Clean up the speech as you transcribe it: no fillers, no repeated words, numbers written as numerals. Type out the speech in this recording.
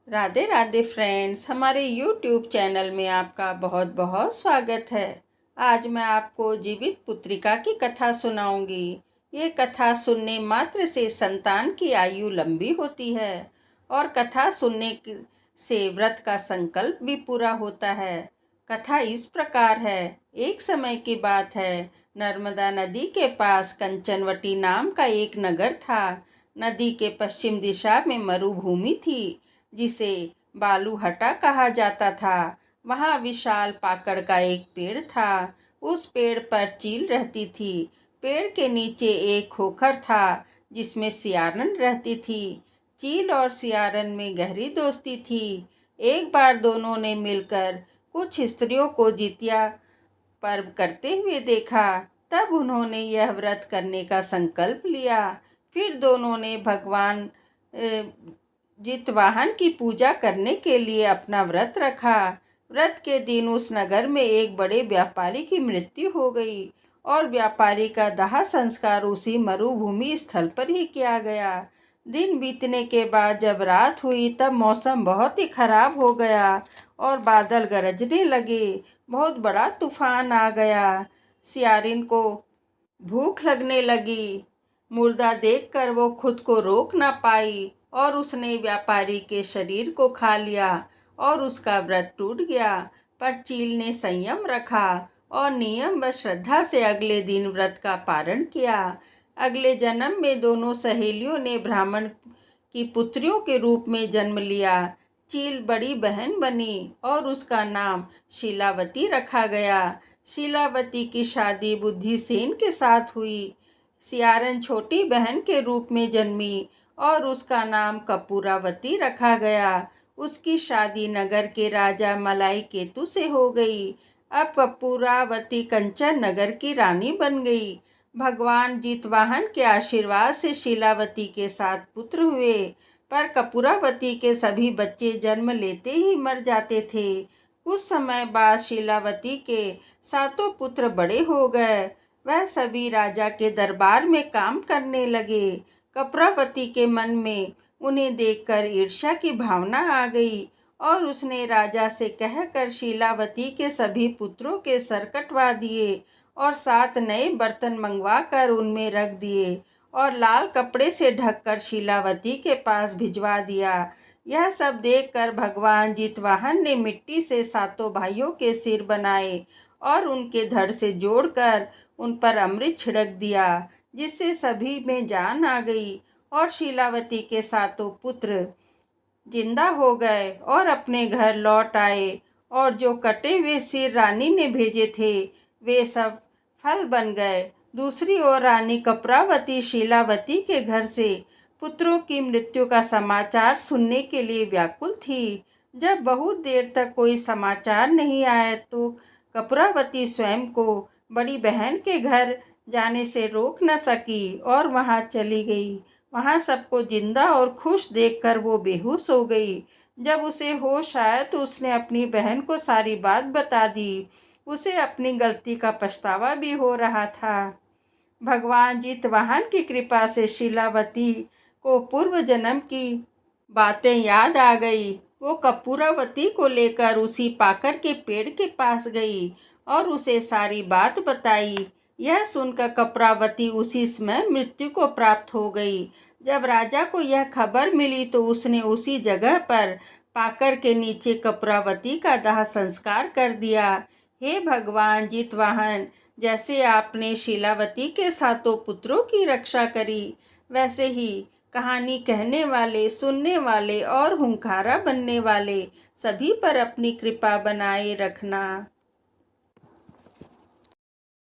Radhe Radhe friends, हमारे YouTube channel में आपका बहुत बहुत स्वागत है। आज मैं आपको जीवित पुत्रिका की कथा सुनाऊंगी। ये कथा सुनने मात्र से संतान की आयु लंबी होती है और कथा से व्रत का संकल्प भी पूरा होता है। कथा इस प्रकार है। एक समय की बात है, नर्मदा नदी के पास कंचनवटी नाम का एक नगर था। नदी के पश्चिम दिशा में मरुभूमि थी, जिसे बालूहटा कहा जाता था। वहाँ विशाल पाकड़ का एक पेड़ था। उस पेड़ पर चील रहती थी। पेड़ के नीचे एक खोखर था, जिसमें सियारन रहती थी। चील और सियारन में गहरी दोस्ती थी। एक बार दोनों ने मिलकर कुछ स्त्रियों को जितिया पर्व करते हुए देखा। तब उन्होंने यह व्रत करने का संकल्प लिया। फिर दोनों ने भगवान जितवाहन की पूजा करने के लिए अपना व्रत रखा। व्रत के दिन उस नगर में एक बड़े व्यापारी की मृत्यु हो गई और व्यापारी का दाह संस्कार उसी मरुभूमि स्थल पर ही किया गया। दिन बीतने के बाद जब रात हुई, तब मौसम बहुत ही खराब हो गया और बादल गरजने लगे। बहुत बड़ा तूफान आ गया। सियारिन को भूख लगने लगी। मुर्दा देखकर वो खुद को रोक ना पाई और उसने व्यापारी के शरीर को खा लिया और उसका व्रत टूट गया। पर चील ने संयम रखा और नियम व श्रद्धा से अगले दिन व्रत का पारण किया। अगले जन्म में दोनों सहेलियों ने ब्राह्मण की पुत्रियों के रूप में जन्म लिया। चील बड़ी बहन बनी और उसका नाम शीलावती रखा गया। शीलावती की शादी बुद्धिसेन के साथ हुई। सियारन छोटी बहन के रूप में जन्मी और उसका नाम कपूरावती रखा गया। उसकी शादी नगर के राजा मलाई केतु से हो गई। अब कपूरावती कंचन नगर की रानी बन गई। भगवान जितवाहन के आशीर्वाद से शीलावती के 7 पुत्र हुए, पर कपूरावती के सभी बच्चे जन्म लेते ही मर जाते थे। कुछ समय बाद शीलावती के 7 पुत्र बड़े हो गए। वह सभी राजा के दरबार में काम करने लगे। कपूरावती के मन में उन्हें देखकर ईर्ष्या की भावना आ गई और उसने राजा से कहकर शीलावती के सभी पुत्रों के सर कटवा दिए और 7 नए बर्तन मंगवा कर उनमें रख दिए और लाल कपड़े से ढककर शीलावती के पास भिजवा दिया। यह सब देखकर भगवान जितवाहन ने मिट्टी से 7 भाइयों के सिर बनाए और उनके धड़ से जोड़कर उन पर अमृत छिड़क दिया, जिससे सभी में जान आ गई और शीलावती के 7 पुत्र जिंदा हो गए और अपने घर लौट आए। और जो कटे हुए सिर रानी ने भेजे थे, वे सब फल बन गए। दूसरी ओर रानी कपूरावती शीलावती के घर से पुत्रों की मृत्यु का समाचार सुनने के लिए व्याकुल थी। जब बहुत देर तक कोई समाचार नहीं आया, तो कपूरावती स्वयं को बड़ी बहन के घर जाने से रोक न सकी और वहां चली गई। वहां सबको जिंदा और खुश देखकर वो बेहोश हो गई। जब उसे होश आया तो उसने अपनी बहन को सारी बात बता दी। उसे अपनी गलती का पछतावा भी हो रहा था। भगवान जितवाहन की कृपा से शीलावती को पूर्व जन्म की बातें याद आ गई। वो कपूरावती को लेकर उसी पाकर के पेड़ के पास गई और उसे सारी बात बताई। यह सुनकर कपूरावती उसी समय मृत्यु को प्राप्त हो गई। जब राजा को यह खबर मिली तो उसने उसी जगह पर पाकर के नीचे कपूरावती का दाह संस्कार कर दिया। हे भगवान जितवाहन, जैसे आपने शीलावती के 7 पुत्रों की रक्षा करी, वैसे ही कहानी कहने वाले, सुनने वाले और हुंकारा बनने वाले सभी पर अपनी कृपा बनाए रखना।